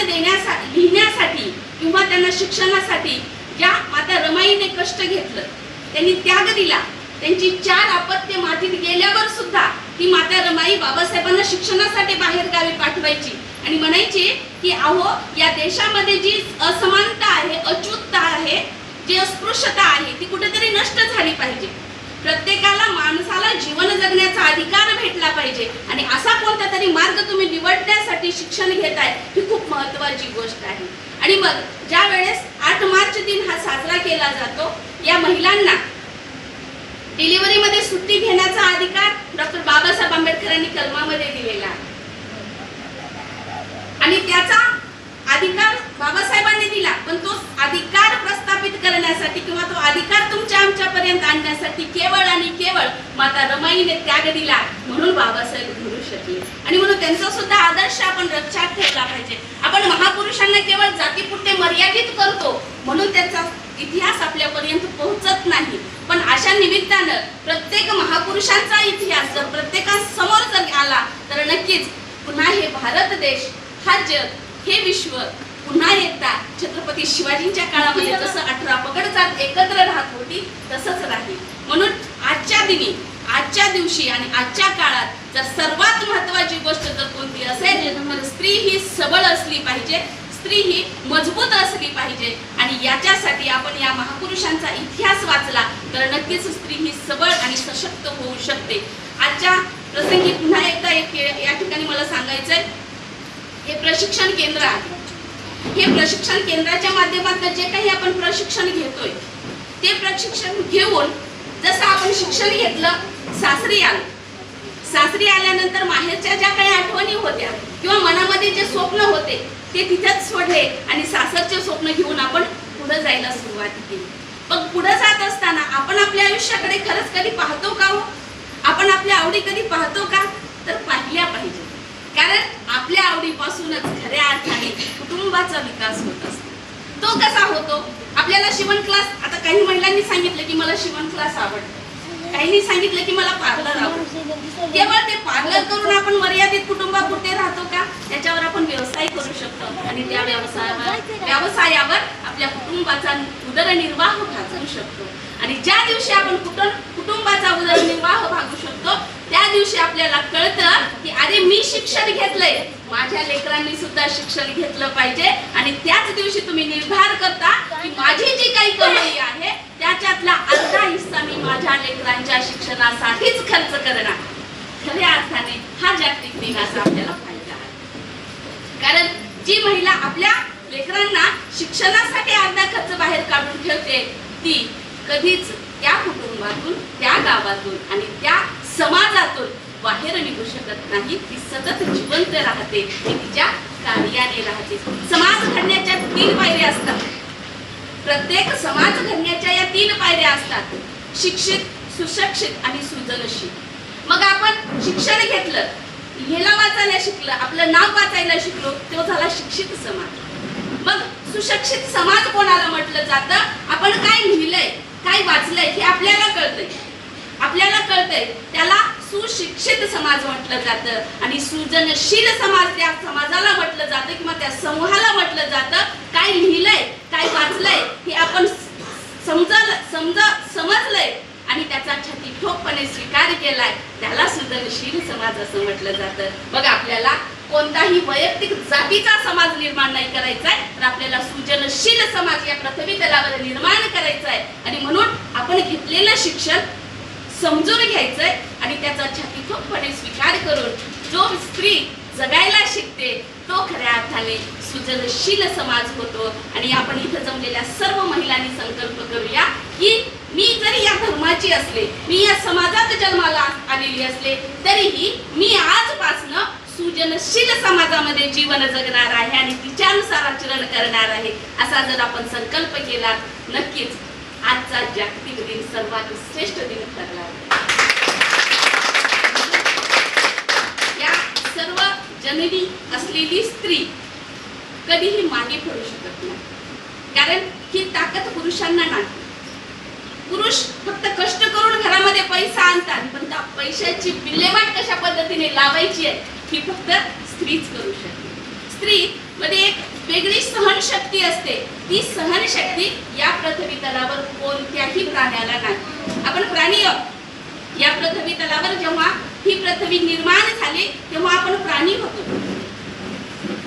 देण्यासाठी, लिहिण्यासाठी किंवा त्यांना शिक्षणासाठी ज्या माता रमाईने कष्ट घेतलं, त्यांनी त्याग दिला, त्यांची 4 अपत्य मातीत गेल्यावर सुद्धा ती माता रमाई बाबासाहेबांना शिक्षणासाठी बाहेर गावी पाठवायची आणि म्हणायची की अहो, या देशामध्ये जी असमानता आहे, अचूकता आहे, जी अस्पृश्यता आहे, ती कुठेतरी नष्ट झाली पाहिजे. प्रत्येकाला, माणसाला जीवन जगण्याचा अधिकार भेटला पाहिजे आणि असा कोणता तरी मार्ग तुम्ही निवडण्यासाठी शिक्षण घेताय, ही खूप महत्त्वाची गोष्ट आहे. आणि मग ज्या वेळेस 8 मार्च दिन हा साजरा केला जातो, या महिलांना डिलिव्हरी मध्ये सुट्टी घेण्याचा अधिकार डॉक्टर बाबासाहेब आंबेडकरांनी कलमामध्ये दिलेला आहे आणि त्याचा अधिकार बाबासाहेबांनी दिला, पण तो अधिकार प्रस्थापित करण्यासाठी किंवा तो अधिकार तुमच्या आमच्यापर्यंत आणण्यासाठी केवळ आणि केवळ माता रमाईने त्याग दिला, म्हणून बाबासाहेब घडू शकले. आणि म्हणून त्यांचा सुद्धा आदर्श आपण लक्षात ठेवला पाहिजे. आपण महापुरुषांना केवळ जातीपुरते मर्यादित करतो म्हणून त्यांचा इतिहास आपल्यापर्यंत पोहोचत नाही, पण अशा निमित्तानं प्रत्येक महापुरुषांचा इतिहास जर प्रत्येकासमोर जर आला तर नक्कीच पुन्हा हे भारत देश, हा जग, हे विश्व पुन्हा एकदा छत्रपती शिवाजींच्या काळामध्ये जसं 18 पगड जात एकत्र राहत होती तसंच राहील. म्हणून आजच्या दिवशी आणि आजच्या काळात जर सर्वात महत्त्वाची गोष्ट जर कोणती असेल तर स्त्री ही सबळ असली पाहिजे, स्त्री ही मजबूत असली पाहिजे आणि याच्यासाठी आपण या महापुरुषांचा इतिहास वाचला तर नक्कीच स्त्री ही सबळ आणि सशक्त होऊ शकते. आजच्या प्रसंगी पुन्हा एकदा या ठिकाणी मला सांगायचंय, हे प्रशिक्षण केंद्र आहे. हे प्रशिक्षण केंद्राच्या माध्यमातून जे काही आपण प्रशिक्षण घेतोय ते प्रशिक्षण घेऊन जसं आपण शिक्षण घेतलं, सासरी आल्यानंतर माहेरच्या ज्या काही आठवणी होत्या किंवा मनामध्ये जे स्वप्न होते ते तिथेच सोडले आणि सासरचे स्वप्न घेऊन आपण पुढे जायला सुरुवात केली. पण पुढे जात असताना आपण आपल्या आयुष्याकडे खरंच कधी पाहतो का हो? आपण आपल्या आवडी कधी पाहतो का? तर पाहिल्या पाहिजे, कारण आपल्या आवडीपासूनच खऱ्या अर्थाने कुटुंबाचा विकास होत असतो. तो कसा होतो? आपल्याला शिवण क्लास, आता काही महिलांनी सांगितलं की मला शिवण क्लास आवडतो, काहींनी सांगितलं की मला पार्लर आवडतो. केवळ ते पार्लर करून आपण मर्यादित कुटुंबापुरते राहतो का? त्याच्यावर आपण व्यवसाय करू शकतो आणि त्या व्यवसायावर आपल्या कुटुंबाचा उदरनिर्वाह भागवू शकतो. आणि ज्या दिवशी आपण कुटुंबाचा उदरनिर्वाह भागवू शकतो त्या दिवशी आपल्याला कळतं की अरे, मी शिक्षण घेतलंय, माझ्या लेकरांनी सुद्धा शिक्षण घेतलं पाहिजे. आणि त्याच दिवशी तुम्ही निर्धार करता की माझी जी काही कमाई आहे त्याच्यातला अर्धा हिस्सा मी माझ्या लेकरांच्या शिक्षणासाठीच खर्च करणार. खऱ्या अर्थाने हा जागतिक दिनाचा आपल्याला फायदा आहे, कारण जी महिला आपल्या लेकरांना शिक्षणासाठी अर्धा खर्च बाहेर काढून ठेवते ती कधीच त्या कुटुंबातून, त्या गावातून आणि त्या समाजातून बाहेर निघू शकत नाही. ती सतत जिवंत राहते, ती तिच्या कार्याने राहते. समाज घडण्याच्या 3 पायऱ्या असतात. प्रत्येक समाज घडण्याच्या या 3 पायऱ्या असतात: शिक्षित, सुशिक्षित आणि सृजनशील. मग आपण शिक्षण घेतलं, लिहायला वाचायला शिकलं, आपलं नाव वाचायला शिकलो, तो झाला शिक्षित समाज. मग सुशिक्षित समाज कोणाला म्हटलं जातं? आपण काय लिहिलंय, काय वाचलंय हे आपल्याला कळतंय, त्याला सुशिक्षित समाज म्हटलं जातं. आणि सृजनशील समाज त्या समाजाला म्हटलं जातं किंवा त्या समूहाला म्हटलं जातं. काय लिहिलंय, काय वाचलंय हे आपण समजलंय आणि त्याचा छातीठोकपणे स्वीकार केलाय, त्याला सृजनशील समाज असं म्हटलं जातं. बघा, आपल्याला कोणताही वैयक्तिक जातीचा समाज निर्माण नाही करायचा आहे, तर आपल्याला सृजनशील समाज या पृथ्वी तलावर निर्माण करायचा आहे. आणि म्हणून आपण घेतलेलं शिक्षण समजून घ्यायचंय आणि त्याचा छातीठोकपणे स्वीकार करून जो स्त्री जगायला शिकते तो खऱ्या अर्थाने सृजनशील समाज होतो. आणि आपण इथं जमलेल्या सर्व महिलांनी संकल्प करूया की मी जरी या धर्माची असले, मी या समाजात जन्माला आलेली असले, तरीही मी आजपासनं सृजनशील समाजामध्ये जीवन जगणार आहे आणि तिच्यानुसार आचरण करणार आहे. असा जर आपण संकल्प केला, नक्कीच आजचा जागतिक दिन सर्वात श्रेष्ठ दिन ठरला. या सर्व जननी असलेली स्त्री कधीही मागे पडू शकत नाही, कारण ही ताकद पुरुषांना नाही. पुरुष फक्त कष्ट करून घरामध्ये पैसा आणतात, पण त्या पैशाची विल्हेवाट कशा पद्धतीने लावायची आहे ही फक्त स्त्रीच करू शकते. स्त्री मध्ये एक वेगळी सहनशक्ती असते. ती सहनशक्ती या पृथ्वी तलावर कोणत्याही प्राण्याला नाही. आपण प्राणी आहोत. या पृथ्वी तलावर जेव्हा ही पृथ्वी निर्माण झाली तेव्हा आपण प्राणी होतो.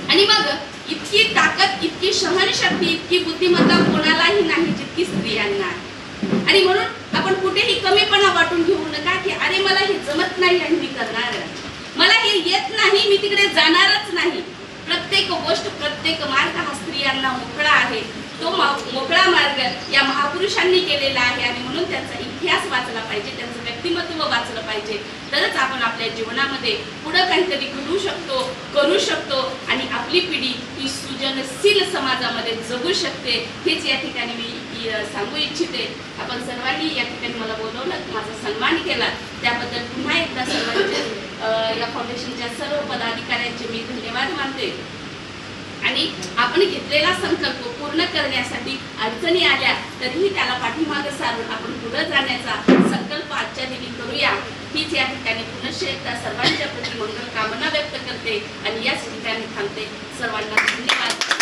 आणि मग इतकी ताकद, इतकी सहनशक्ती, इतकी बुद्धिमत्ता कोणालाही नाही जितकी स्त्रियांना आहे. आणि म्हणून आपण कुठेही कमीपणा वाटून घेऊ नका की अरे मला हे जमत नाही आणि मी करणार नाही, मला हे येत नाही, मी तिकडे जाणारच नाही. प्रत्येक गोष्ट, प्रत्येक मार्ग हा स्त्रियांना मोकळा आहे. तो मोकळा मार्ग या महापुरुषांनी केलेला आहे. आणि म्हणून त्यांचा इतिहास वाचला पाहिजे, त्यांचं व्यक्तिमत्व वाचलं पाहिजे. तरच आपण आपल्या जीवनामध्ये पुढे काहीतरी करू शकतो आणि आपली पिढी ही सृजनशील समाजामध्ये जगू शकते. हेच या ठिकाणी मी सांगू इच्छिते. आपण सर्वांनी या ठिकाणी मला बोलवलं, माझा सन्मान केला, त्याबद्दल पुन्हा एकदा सर्वांचे या फाउंडेशनच्या सर्व पदाधिकाऱ्यांचे मी धन्यवाद मानते. आणि आपण घेतलेला संकल्प पूर्ण करण्यासाठी अडचणी आल्या तरीही त्याला पाठीमागे सारून आपण पुढे जाण्याचा संकल्प आजच्या दिनी करूया. हीच या ठिकाणी पुनश्च एकदा सर्वांच्या प्रति मंगल कामना व्यक्त करते आणि याच ठिकाणी थांबते. सर्वांना धन्यवाद.